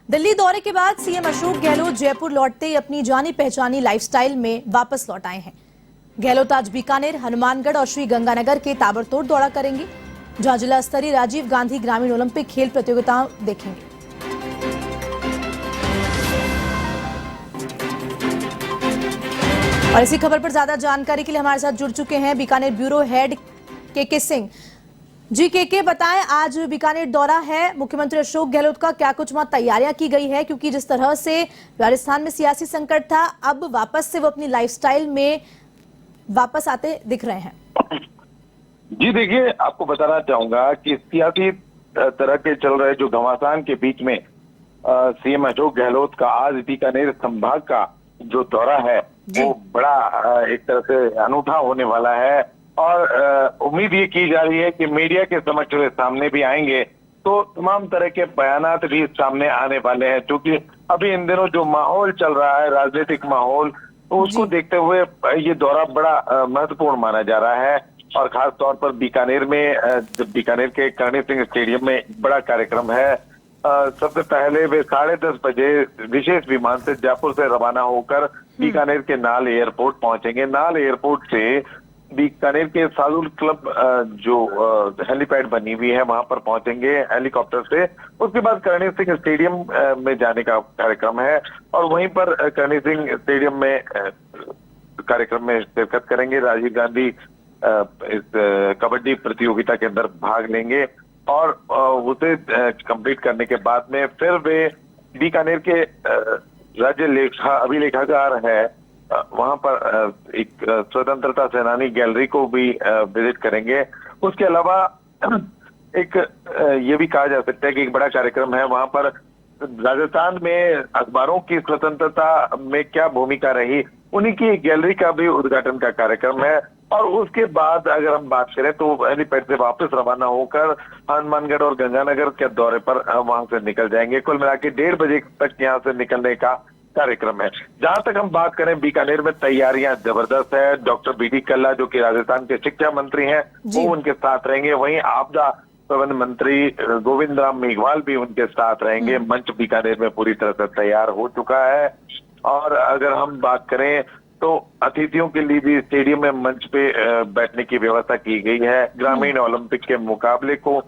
दिल्ली दौरे के बाद सीएम अशोक गहलोत जयपुर लौटते ही अपनी जानी पहचानी लाइफस्टाइल में वापस लौट आए हैं। गहलोत आज बीकानेर, हनुमानगढ़ और श्री गंगानगर के ताबड़तोड़ दौरा करेंगे, जहां जिला स्तरीय राजीव गांधी ग्रामीण ओलंपिक खेल प्रतियोगिता देखेंगे। और इसी खबर पर ज्यादा जानकारी के लिए हमारे साथ जुड़ चुके हैं बीकानेर ब्यूरो हेड के सिंह जी। के बताएं, आज बीकानेर दौरा है मुख्यमंत्री अशोक गहलोत का, क्या कुछ वहां तैयारियां की गई है? क्योंकि जिस तरह से राजस्थान में सियासी संकट था, अब वापस से वो अपनी लाइफस्टाइल में वापस आते दिख रहे हैं। जी देखिए, आपको बताना चाहूंगा कि सियासी तरह के चल रहे जो घमासान के बीच में सीएम अशोक गहलोत का आज बीकानेर संभाग का जो दौरा है वो बड़ा एक तरह से अनूठा होने वाला है। और उम्मीद ये की जा रही है कि मीडिया के समक्ष वे सामने भी आएंगे तो तमाम तरह के बयानात भी सामने आने वाले हैं, क्योंकि अभी इन दिनों जो माहौल चल रहा है, राजनीतिक माहौल, तो उसको देखते हुए ये दौरा बड़ा महत्वपूर्ण माना जा रहा है। और खास तौर पर बीकानेर में, बीकानेर के करणी सिंह स्टेडियम में बड़ा कार्यक्रम है। सबसे पहले वे 10:30 बजे विशेष विमान से जयपुर से रवाना होकर बीकानेर के नाल एयरपोर्ट पहुंचेंगे। नाल एयरपोर्ट से बीकानेर के सालुल क्लब जो हेलीपैड बनी हुई है वहां पर पहुंचेंगे हेलीकॉप्टर से। उसके बाद करणी सिंह स्टेडियम में जाने का कार्यक्रम है और वहीं पर करणी सिंह स्टेडियम में कार्यक्रम में शिरकत करेंगे। राजीव गांधी इस कबड्डी प्रतियोगिता के अंदर भाग लेंगे और उसे कंप्लीट करने के बाद में फिर वे बीकानेर के राज्य अभिलेखागार है वहां पर एक स्वतंत्रता सेनानी गैलरी को भी विजिट करेंगे। उसके अलावा एक ये भी कहा जा सकता है कि एक बड़ा कार्यक्रम है वहां पर राजस्थान में अखबारों की स्वतंत्रता में क्या भूमिका रही, उन्हीं की गैलरी का भी उद्घाटन का कार्यक्रम है। और उसके बाद अगर हम बात करें तो हेलीपैड से वापस रवाना होकर हनुमानगढ़ और गंगानगर के दौरे पर वहां से निकल जाएंगे। कुल मिला के 1:30 बजे तक यहाँ से निकलने का कार्यक्रम है। जहां तक हम बात करें बीकानेर में तैयारियां जबरदस्त है। Doctor BD. कल्ला जो कि राजस्थान के शिक्षा मंत्री हैं वो उनके साथ रहेंगे। वहीं आपदा प्रबंध मंत्री गोविंद राम मेघवाल भी उनके साथ रहेंगे। मंच बीकानेर में पूरी तरह से तैयार हो चुका है। और अगर हम बात करें तो अतिथियों के लिए भी स्टेडियम में मंच पे बैठने की व्यवस्था की गई है। ग्रामीण ओलंपिक के मुकाबले को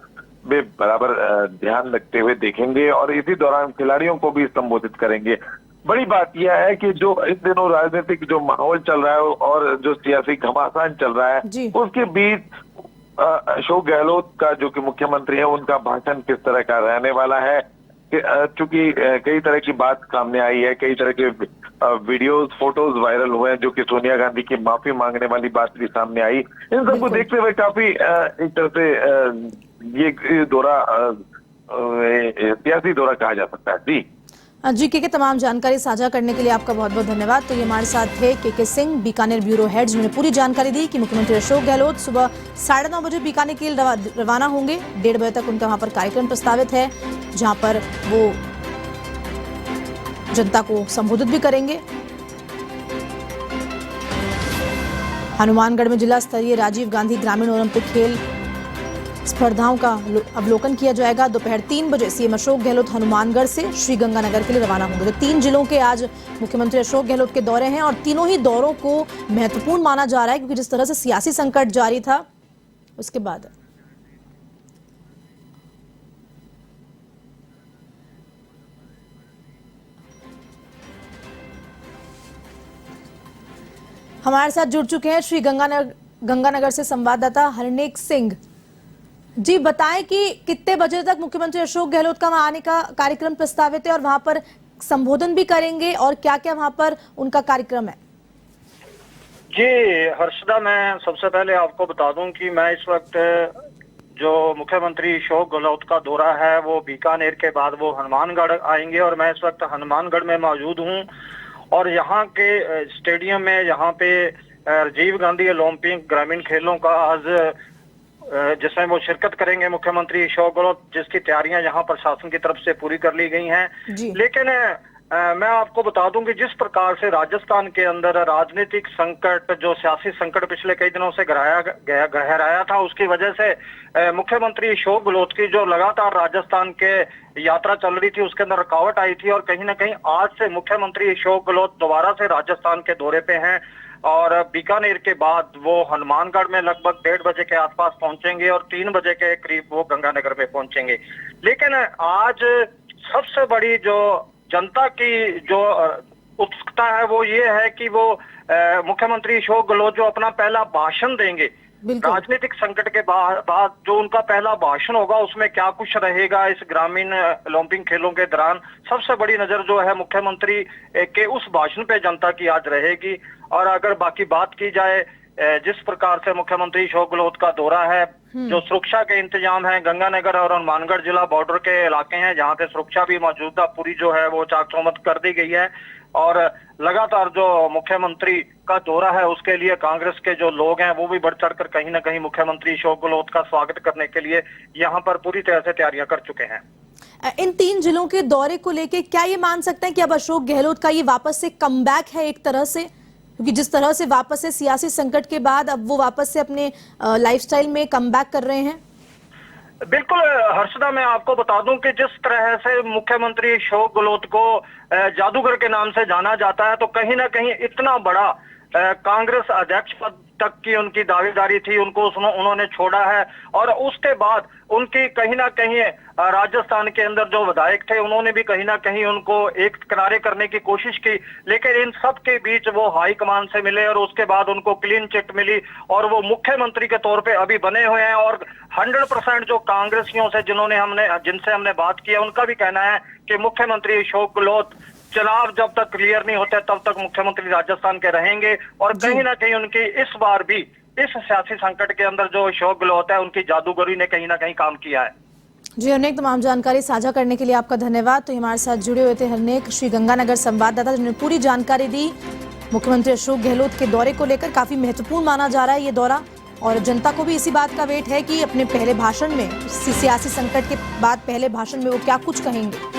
वे बराबर ध्यान रखते हुए देखेंगे और इसी दौरान खिलाड़ियों को भी संबोधित करेंगे। बड़ी बात यह है कि जो इस दिनों राजनीतिक जो माहौल चल रहा है और जो सियासी घमासान चल रहा है उसके बीच अशोक गहलोत का जो कि मुख्यमंत्री है उनका भाषण किस तरह का रहने वाला है। चूंकि कई तरह की बात सामने आई है, कई तरह के वीडियोस फोटोज वायरल हुए हैं जो कि सोनिया गांधी की माफी मांगने वाली बात भी सामने आई। इन सबको देखते हुए काफी एक तरह से ये दौरा सियासी दौरा कहा जा सकता है। जी के तमाम जानकारी साझा करने के लिए आपका बहुत बहुत धन्यवाद। तो ये हमारे साथ थे के सिंह, बीकानेर ब्यूरो हेड, जिन्होंने पूरी जानकारी दी कि मुख्यमंत्री अशोक गहलोत सुबह 9:30 बजे बीकानेर के लिए रवाना होंगे। 1:30 बजे तक उनका वहां पर कार्यक्रम प्रस्तावित है, जहां पर वो जनता को संबोधित भी करेंगे। हनुमानगढ़ में जिला स्तरीय राजीव गांधी ग्रामीण ओलंपिक खेल स्पर्धाओं का अवलोकन किया जाएगा। दोपहर 3 बजे सीएम अशोक गहलोत हनुमानगढ़ से श्री गंगानगर के लिए रवाना होंगे। तो 3 जिलों के आज मुख्यमंत्री अशोक गहलोत के दौरे हैं और तीनों ही दौरों को महत्वपूर्ण माना जा रहा है, क्योंकि जिस तरह से सियासी संकट जारी था उसके बाद हमारे साथ जुड़ चुके हैं श्री गंगानगर से संवाददाता हरनेक सिंह जी। बताएं कि कितने बजे तक मुख्यमंत्री अशोक गहलोत का वहां आने का कार्यक्रम प्रस्तावित है और वहां पर संबोधन भी करेंगे, और क्या क्या वहां पर उनका कार्यक्रम है? जी हर्षदा, मैं सबसे पहले आपको बता दूं कि मैं इस वक्त जो मुख्यमंत्री अशोक गहलोत का दौरा है वो बीकानेर के बाद वो हनुमानगढ़ आएंगे और मैं इस वक्त हनुमानगढ़ में मौजूद हूँ। और यहाँ के स्टेडियम में यहाँ पे राजीव गांधी ओलंपिक ग्रामीण खेलों का आज जिसमें वो शिरकत करेंगे मुख्यमंत्री अशोक गहलोत, जिसकी तैयारियां यहाँ प्रशासन की तरफ से पूरी कर ली गई हैं। लेकिन मैं आपको बता दूं कि जिस प्रकार से राजस्थान के अंदर राजनीतिक संकट, जो सियासी संकट पिछले कई दिनों से गहराया था, उसकी वजह से मुख्यमंत्री अशोक गहलोत की जो लगातार राजस्थान के यात्रा चल रही थी उसके अंदर रुकावट आई थी। और कहीं ना कहीं आज से मुख्यमंत्री अशोक गहलोत दोबारा से राजस्थान के दौरे पे हैं और बीकानेर के बाद वो हनुमानगढ़ में लगभग 1:30 बजे के आसपास पहुंचेंगे और 3 बजे के करीब वो गंगानगर में पहुंचेंगे। लेकिन आज सबसे बड़ी जो जनता की जो उत्सुकता है वो ये है कि वो मुख्यमंत्री अशोक गहलोत जो अपना पहला भाषण देंगे राजनीतिक संकट के बाद जो उनका पहला भाषण होगा उसमें क्या कुछ रहेगा इस ग्रामीण ओलंपिक खेलों के दौरान, सबसे बड़ी नजर जो है मुख्यमंत्री के उस भाषण पे जनता की आज रहेगी। और अगर बाकी बात की जाए जिस प्रकार से मुख्यमंत्री अशोक गहलोत का दौरा है, जो सुरक्षा के इंतजाम है, गंगानगर और हनुमानगढ़ जिला बॉर्डर के इलाके हैं जहां पे सुरक्षा भी मौजूदा पूरी जो है वो चाक चौबंद कर दी गई है। और लगातार जो मुख्यमंत्री का दौरा है उसके लिए कांग्रेस के जो लोग हैं वो भी बढ़ चढ़कर कहीं ना कहीं मुख्यमंत्री अशोक गहलोत का स्वागत करने के लिए यहाँ पर पूरी तरह से तैयारियां कर चुके हैं। इन 3 जिलों के दौरे को लेके क्या ये मान सकते हैं कि अब अशोक गहलोत का ये वापस से कमबैक है एक तरह से, क्योंकि जिस तरह से वापस से सियासी संकट के बाद अब वो वापस से अपने लाइफस्टाइल में कमबैक कर रहे हैं? बिल्कुल हर्षदा, मैं आपको बता दूं कि जिस तरह से मुख्यमंत्री अशोक गहलोत को जादूगर के नाम से जाना जाता है, तो कहीं ना कहीं इतना बड़ा कांग्रेस अध्यक्ष पद तक की उनकी दावेदारी थी, उनको उन्होंने छोड़ा है। और उसके बाद उनकी कहीं ना कहीं राजस्थान के अंदर जो विधायक थे उन्होंने भी कहीं ना कहीं उनको एक किनारे करने की कोशिश की, लेकिन इन सब के बीच वो हाईकमान से मिले और उसके बाद उनको क्लीन चिट मिली और वो मुख्यमंत्री के तौर पे अभी बने हुए हैं। और 100% जो कांग्रेसियों से जिनसे हमने बात की है उनका भी कहना है कि मुख्यमंत्री अशोक गहलोत चुनाव जब तक क्लियर नहीं होते तब तक मुख्यमंत्री राजस्थान के रहेंगे। और कहीं ना कहीं उनकी इस बार भी इस सियासी संकट के अंदर जो अशोक गहलोत है उनकी जादूगरी ने कहीं ना कहीं काम किया है। जी हरनेक, तमाम जानकारी साझा करने के लिए आपका धन्यवाद। तो हमारे साथ जुड़े हुए थे हरनेक, श्री गंगानगर संवाददाता, जिन्होंने पूरी जानकारी दी मुख्यमंत्री अशोक गहलोत के दौरे को लेकर। काफी महत्वपूर्ण माना जा रहा है ये दौरा और जनता को भी इसी बात का वेट है कि अपने पहले भाषण में, सियासी संकट के बाद पहले भाषण में वो क्या कुछ कहेंगे।